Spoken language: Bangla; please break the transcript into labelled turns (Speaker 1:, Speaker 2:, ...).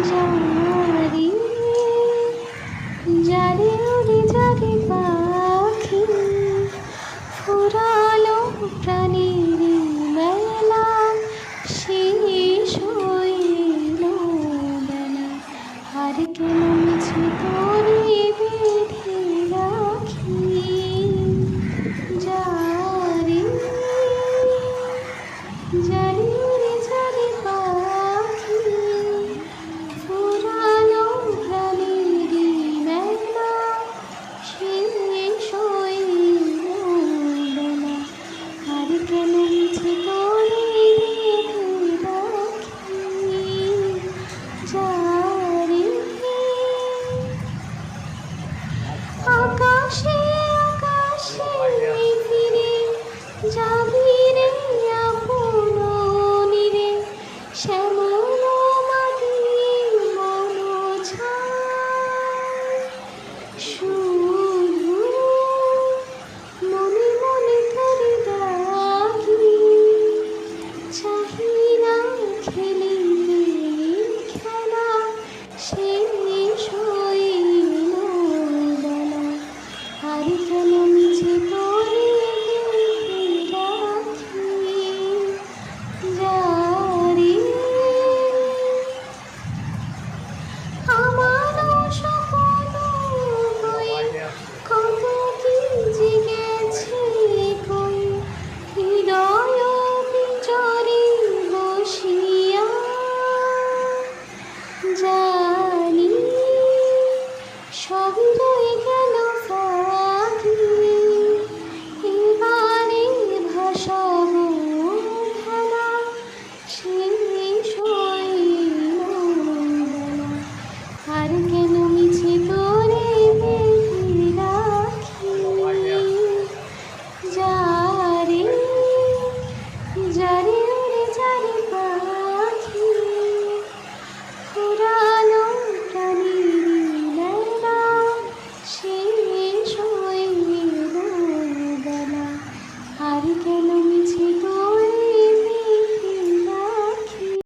Speaker 1: যারে যারে উড়ে যারে পাখি ফুরালো প্রাণীর মেলা শেষ হইল বেলা আর কেন মিছে তোরে বেঁধে রাখি যারে যারে উড়ে যারে পাখি ফুরালো প্রাণীর মেলা শেষ হইল বেলা আর কেন মিছে তোরে বেঁধে রাখি যারে আকাশে আকাশে ফিরে যাবি রে আপন নীরে শ্যামল মাটি মন ছায় শুধু মনে মনে তোরে ডাকি চাহি না খেলিতে খেলা শেষ হইল বেলা আর কেন মিছে তোরে বেঁধে রাখি যারে আমারও স্বপ্ন হয়ে কত কি জেগেছে কই হৃদয় পিঞ্জরে বসিয়া